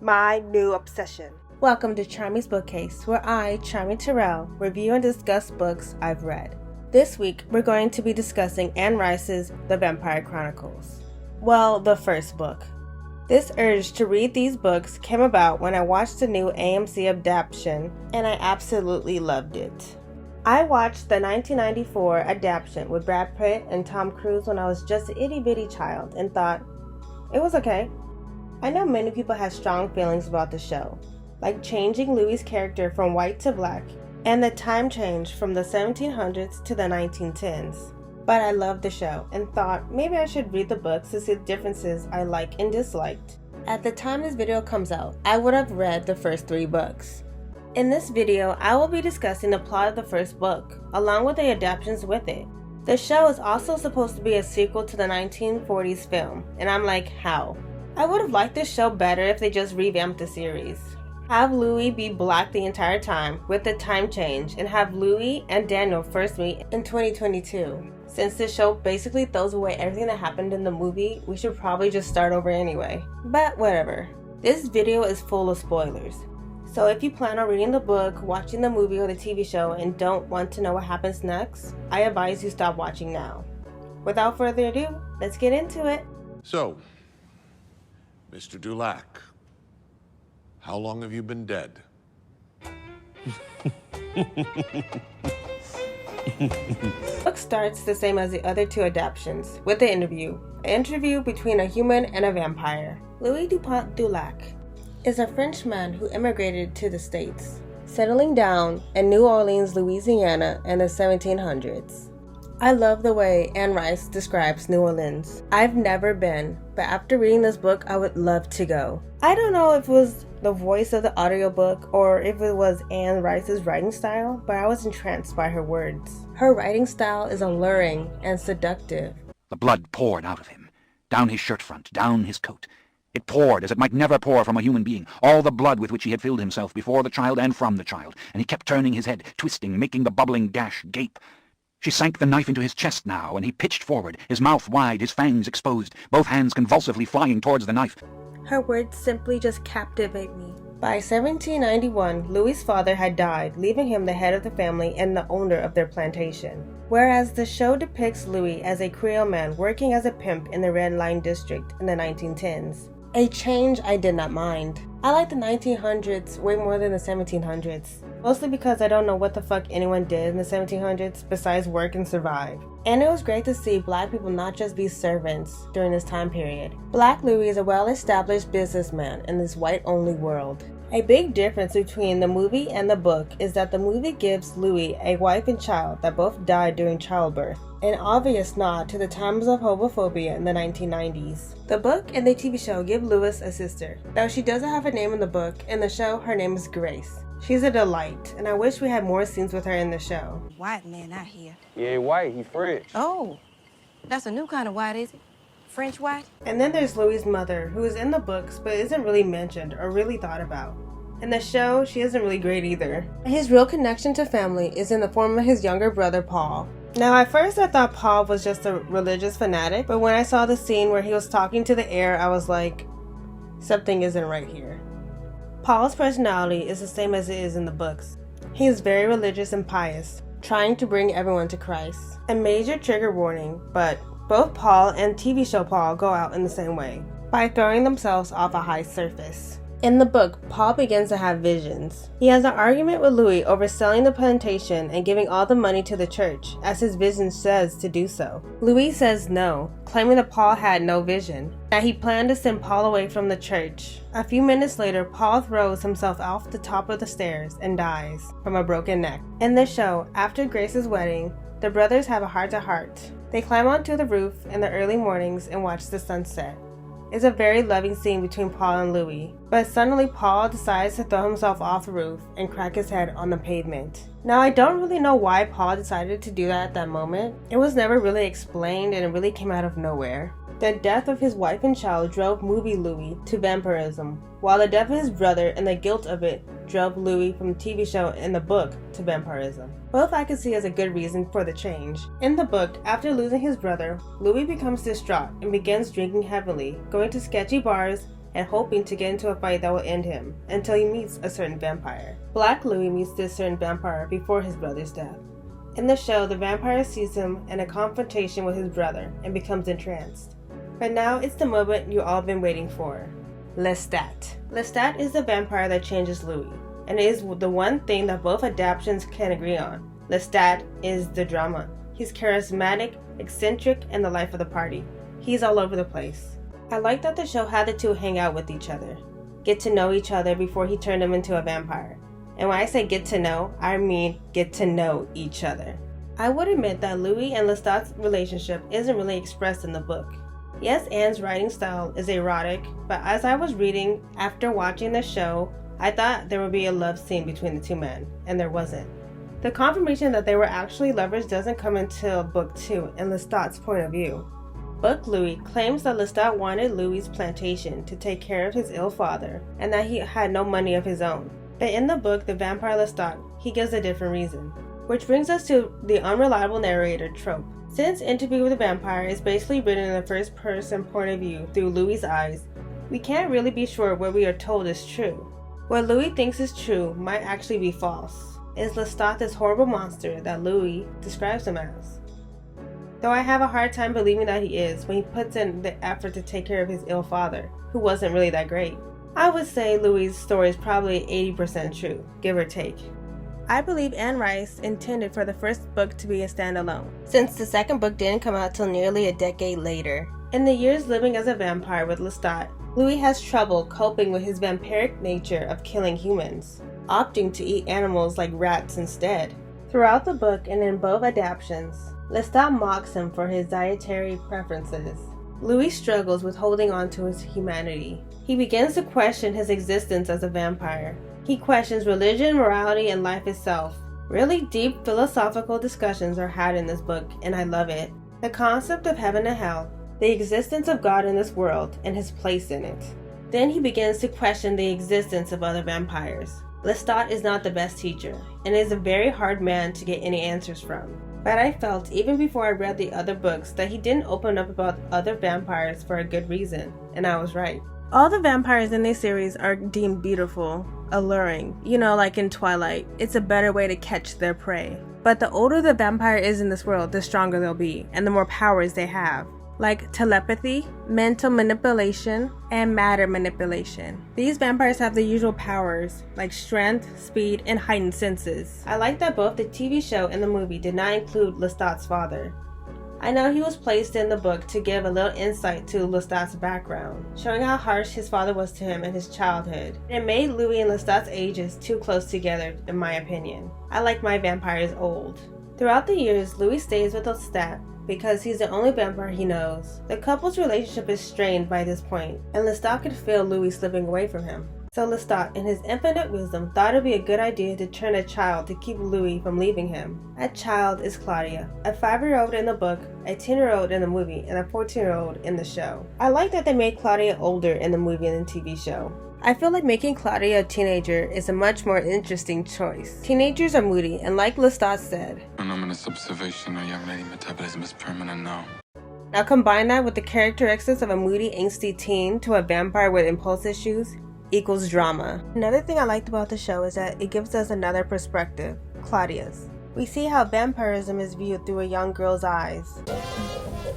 My new obsession. Welcome to Charmy's Bookcase, where I, Charmy Terrell, review and discuss books I've read. This week, we're going to be discussing Anne Rice's The Vampire Chronicles. Well, the first book. This urge to read these books came about when I watched the new AMC adaptation, and I absolutely loved it. I watched the 1994 adaptation with Brad Pitt and Tom Cruise when I was just an itty-bitty child and thought, it was okay. I know many people have strong feelings about the show, like changing Louis's character from white to black, and the time change from the 1700s to the 1910s. But I loved the show and thought maybe I should read the books to see the differences I liked and disliked. At the time this video comes out, I would have read the first 3 books. In this video, I will be discussing the plot of the first book, along with the adaptations with it. The show is also supposed to be a sequel to the 1940s film, and I'm like, how? I would have liked this show better if they just revamped the series. Have Louis be black the entire time with the time change, and have Louis and Daniel first meet in 2022. Since this show basically throws away everything that happened in the movie, we should probably just start over anyway. But whatever. This video is full of spoilers. So if you plan on reading the book, watching the movie or the TV show, and don't want to know what happens next, I advise you stop watching now. Without further ado, let's get into it. So, Mr. Dulac, how long have you been dead? The book starts the same as the other 2 adaptations, with an interview between a human and a vampire. Louis Dupont Dulac is a Frenchman who immigrated to the States, settling down in New Orleans, Louisiana in the 1700s. I love the way Anne Rice describes New Orleans. I've never been, but after reading this book, I would love to go. I don't know if it was the voice of the audiobook or if it was Anne Rice's writing style, but I was entranced by her words. Her writing style is alluring and seductive. The blood poured out of him, down his shirt front, down his coat. It poured as it might never pour from a human being, all the blood with which he had filled himself before the child and from the child, and he kept turning his head, twisting, making the bubbling gash gape. She sank the knife into his chest now, and he pitched forward, his mouth wide, his fangs exposed, both hands convulsively flying towards the knife. Her words simply just captivate me. By 1791, Louis's father had died, leaving him the head of the family and the owner of their plantation. Whereas the show depicts Louis as a Creole man working as a pimp in the Red Line District in the 1910s. A change I did not mind. I like the 1900s way more than the 1700s. Mostly because I don't know what the fuck anyone did in the 1700s besides work and survive. And it was great to see black people not just be servants during this time period. Black Louis is a well-established businessman in this white-only world. A big difference between the movie and the book is that the movie gives Louis a wife and child that both died during childbirth, an obvious nod to the times of homophobia in the 1990s. The book and the TV show give Louis a sister, though she doesn't have a name in the book. In the show, her name is Grace. She's a delight, and I wish we had more scenes with her in the show. White man out here. He ain't white, he French. Oh, that's a new kind of white, is it? French white? And then there's Louis's mother, who is in the books but isn't really mentioned or really thought about. In the show, she isn't really great either. His real connection to family is in the form of his younger brother, Paul. Now, at first I thought Paul was just a religious fanatic, but when I saw the scene where he was talking to the air, I was like, something isn't right here. Paul's personality is the same as it is in the books. He is very religious and pious, trying to bring everyone to Christ. A major trigger warning, but both Paul and TV show Paul go out in the same way, by throwing themselves off a high surface. In the book, Paul begins to have visions. He has an argument with Louis over selling the plantation and giving all the money to the church, as his vision says to do so. Louis says no, claiming that Paul had no vision, that he planned to send Paul away from the church. A few minutes later, Paul throws himself off the top of the stairs and dies from a broken neck. In the show, after Grace's wedding, the brothers have a heart-to-heart. They climb onto the roof in the early mornings and watch the sunset. It's a very loving scene between Paul and Louis, but suddenly Paul decides to throw himself off the roof and crack his head on the pavement. Now, I don't really know why Paul decided to do that at that moment. It was never really explained, and it really came out of nowhere. The death of his wife and child drove movie Louis to vampirism, while the death of his brother and the guilt of it drove Louis from the TV show and the book to vampirism. Both I could see as a good reason for the change. In the book, after losing his brother, Louis becomes distraught and begins drinking heavily, going to sketchy bars and hoping to get into a fight that will end him until he meets a certain vampire. Black Louis meets this certain vampire before his brother's death. In the show, the vampire sees him in a confrontation with his brother and becomes entranced. But now it's the moment you all been waiting for. Lestat. Lestat is the vampire that changes Louis, and it is the one thing that both adaptations can agree on. Lestat is the drama. He's charismatic, eccentric, and the life of the party. He's all over the place. I like that the show had the two hang out with each other, get to know each other before he turned them into a vampire. And when I say get to know, I mean get to know each other. I would admit that Louis and Lestat's relationship isn't really expressed in the book. Yes, Anne's writing style is erotic, but as I was reading after watching the show, I thought there would be a love scene between the two men, and there wasn't. The confirmation that they were actually lovers doesn't come until book 2 in Lestat's point of view. Book Louis claims that Lestat wanted Louis's plantation to take care of his ill father, and that he had no money of his own. But in the book, The Vampire Lestat, he gives a different reason. Which brings us to the unreliable narrator trope. Since Interview with a Vampire is basically written in the first person point of view through Louis' eyes, we can't really be sure what we are told is true. What Louis thinks is true might actually be false. Is Lestat this horrible monster that Louis describes him as? Though I have a hard time believing that he is when he puts in the effort to take care of his ill father, who wasn't really that great. I would say Louis' story is probably 80% true, give or take. I believe Anne Rice intended for the first book to be a standalone, since the second book didn't come out till nearly a decade later. In the years living as a vampire with Lestat, Louis has trouble coping with his vampiric nature of killing humans, opting to eat animals like rats instead. Throughout the book and in both adaptations, Lestat mocks him for his dietary preferences. Louis struggles with holding on to his humanity. He begins to question his existence as a vampire. He questions religion, morality, and life itself. Really deep philosophical discussions are had in this book, and I love it. The concept of heaven and hell, the existence of God in this world, and his place in it. Then he begins to question the existence of other vampires. Lestat is not the best teacher, and is a very hard man to get any answers from. But I felt, even before I read the other books, that he didn't open up about other vampires for a good reason, and I was right. All the vampires in this series are deemed beautiful, alluring. You know, like in Twilight, it's a better way to catch their prey. But the older the vampire is in this world, the stronger they'll be, and the more powers they have. Like telepathy, mental manipulation, and matter manipulation. These vampires have the usual powers, like strength, speed, and heightened senses. I like that both the TV show and the movie did not include Lestat's father. I know he was placed in the book to give a little insight to Lestat's background, showing how harsh his father was to him in his childhood. It made Louis and Lestat's ages too close together, in my opinion. I like my vampires old. Throughout the years, Louis stays with Lestat because he's the only vampire he knows. The couple's relationship is strained by this point, and Lestat could feel Louis slipping away from him. So Lestat, in his infinite wisdom, thought it would be a good idea to turn a child to keep Louis from leaving him. That child is Claudia, a 5-year-old in the book, a 10-year-old in the movie, and a 14-year-old in the show. I like that they made Claudia older in the movie and the TV show. I feel like making Claudia a teenager is a much more interesting choice. Teenagers are moody, and like Lestat said, Anomalous observation, a young lady metabolism is permanent now. Now combine that with the characteristics of a moody, angsty teen to a vampire with impulse issues equals drama. Another thing I liked about the show is that it gives us another perspective, Claudia's. We see how vampirism is viewed through a young girl's eyes.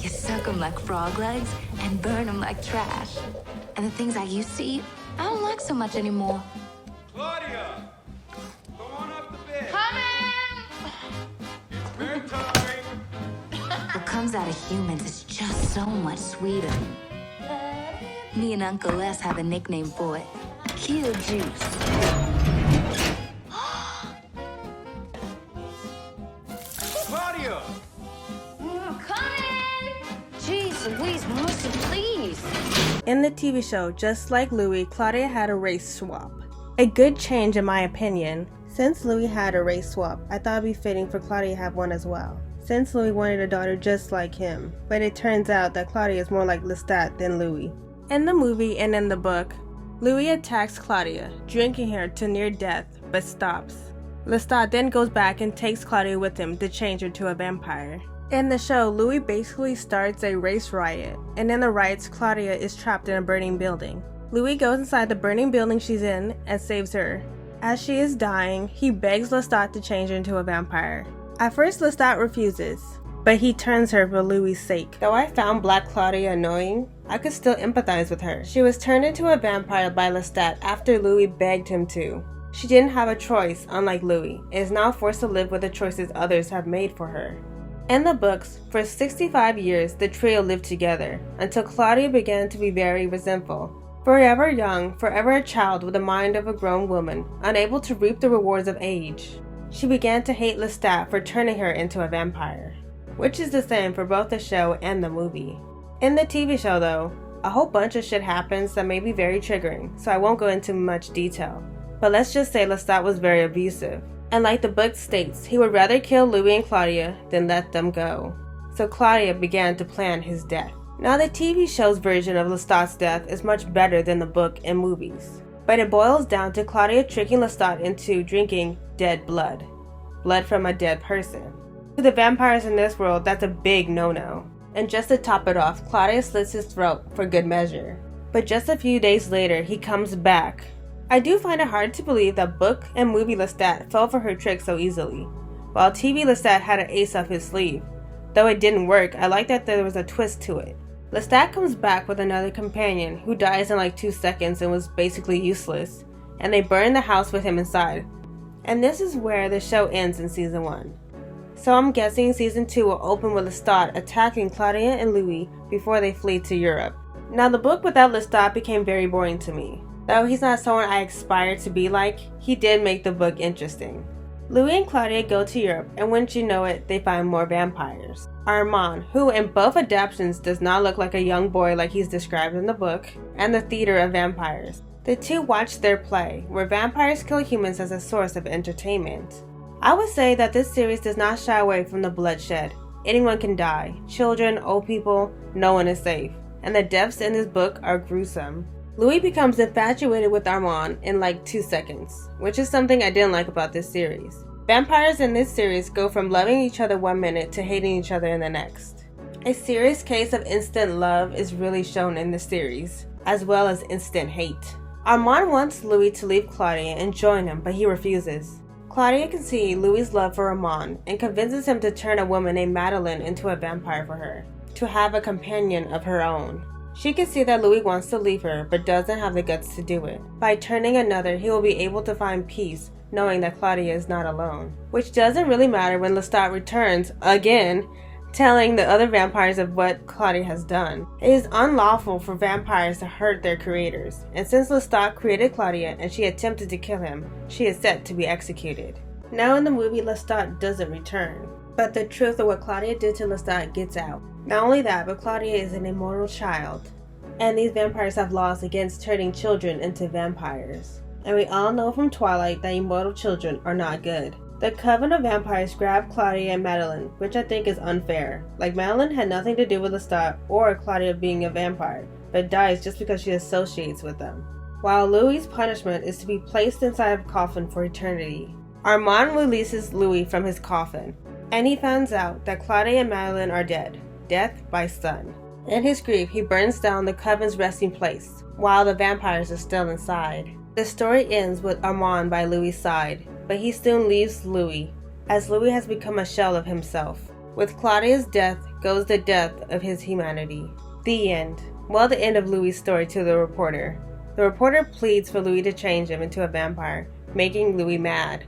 You suck them like frog legs and burn them like trash. And the things I used to eat, I don't like so much anymore. Claudia! Go on up the bed. Coming! It's bedtime. What comes out of humans is just so much sweeter. Me and Uncle Les have a nickname for it. Kill juice. Claudia! Coming! Jeez Louise, Melissa, please. In the TV show, just like Louis, Claudia had a race swap. A good change in my opinion. Since Louis had a race swap, I thought it'd be fitting for Claudia to have one as well. Since Louis wanted a daughter just like him, but it turns out that Claudia is more like Lestat than Louis. In the movie and in the book, Louis attacks Claudia, drinking her to near death, but stops. Lestat then goes back and takes Claudia with him to change her to a vampire. In the show, Louis basically starts a race riot, and in the riots, Claudia is trapped in a burning building. Louis goes inside the burning building she's in and saves her. As she is dying, he begs Lestat to change her into a vampire. At first, Lestat refuses, but he turns her for Louis' sake. Though I found Black Claudia annoying, I could still empathize with her. She was turned into a vampire by Lestat after Louis begged him to. She didn't have a choice, unlike Louis, and is now forced to live with the choices others have made for her. In the books, for 65 years, the trio lived together, until Claudia began to be very resentful. Forever young, forever a child with the mind of a grown woman, unable to reap the rewards of age, she began to hate Lestat for turning her into a vampire, which is the same for both the show and the movie. In the TV show though, a whole bunch of shit happens that may be very triggering, so I won't go into much detail. But let's just say Lestat was very abusive, and like the book states, he would rather kill Louis and Claudia than let them go. So Claudia began to plan his death. Now the TV show's version of Lestat's death is much better than the book and movies, but it boils down to Claudia tricking Lestat into drinking dead blood from a dead person. To the vampires in this world, that's a big no-no. And just to top it off, Claudia slits his throat for good measure. But just a few days later, he comes back. I do find it hard to believe that book and movie Lestat fell for her trick so easily, while TV Lestat had an ace up his sleeve. Though it didn't work, I like that there was a twist to it. Lestat comes back with another companion who dies in like 2 seconds and was basically useless, and they burn the house with him inside. And this is where the show ends in season 1. So I'm guessing season 2 will open with Lestat attacking Claudia and Louis before they flee to Europe. Now the book without Lestat became very boring to me. Though he's not someone I aspire to be like, he did make the book interesting. Louis and Claudia go to Europe, and wouldn't you know it, they find more vampires. Armand, who in both adaptations does not look like a young boy like he's described in the book, and the theater of vampires. The two watch their play, where vampires kill humans as a source of entertainment. I would say that this series does not shy away from the bloodshed. Anyone can die. Children, old people, no one is safe. And the deaths in this book are gruesome. Louis becomes infatuated with Armand in like 2 seconds, which is something I didn't like about this series. Vampires in this series go from loving each other 1 minute to hating each other in the next. A serious case of instant love is really shown in the series, as well as instant hate. Armand wants Louis to leave Claudia and join him, but he refuses. Claudia can see Louis' love for Armand and convinces him to turn a woman named Madeleine into a vampire for her, to have a companion of her own. She can see that Louis wants to leave her, but doesn't have the guts to do it. By turning another, he will be able to find peace, knowing that Claudia is not alone. Which doesn't really matter when Lestat returns, again, telling the other vampires of what Claudia has done. It is unlawful for vampires to hurt their creators, and since Lestat created Claudia and she attempted to kill him, she is set to be executed. Now in the movie, Lestat doesn't return, but the truth of what Claudia did to Lestat gets out. Not only that, but Claudia is an immortal child, and these vampires have laws against turning children into vampires. And we all know from Twilight that immortal children are not good. The coven of vampires grab Claudia and Madeleine, which I think is unfair. Like, Madeleine had nothing to do with Lestat or Claudia being a vampire, but dies just because she associates with them. While Louis' punishment is to be placed inside a coffin for eternity. Armand releases Louis from his coffin, and he finds out that Claudia and Madeleine are dead. Death by stun. In his grief, he burns down the coven's resting place, while the vampires are still inside. The story ends with Armand by Louis' side, but he soon leaves Louis, as Louis has become a shell of himself. With Claudia's death goes the death of his humanity. The end. Well, the end of Louis' story to the reporter. The reporter pleads for Louis to change him into a vampire, making Louis mad.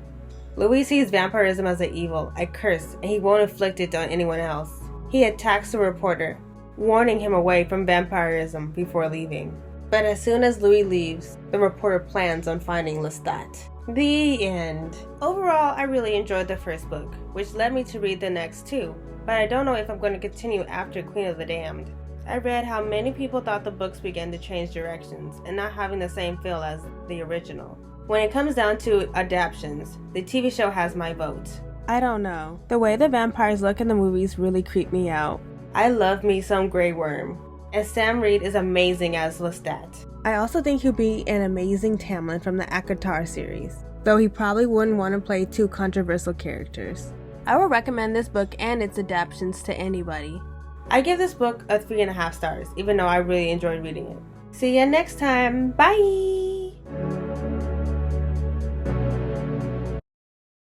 Louis sees vampirism as an evil, a curse, and he won't inflict it on anyone else. He attacks the reporter, warning him away from vampirism before leaving. But as soon as Louis leaves, the reporter plans on finding Lestat. The end. Overall, I really enjoyed the first book, which led me to read the next two, but I don't know if I'm going to continue after Queen of the Damned. I read how many people thought the books began to change directions and not having the same feel as the original. When it comes down to adaptations, the TV show has my vote. I don't know. The way the vampires look in the movies really creep me out. I love me some Grey Worm, and Sam Reed is amazing as Lestat. I also think he'll be an amazing Tamlin from the ACOTAR series, though he probably wouldn't want to play two controversial characters. I will recommend this book and its adaptations to anybody. I give this book a 3.5 stars, even though I really enjoyed reading it. See ya next time. Bye!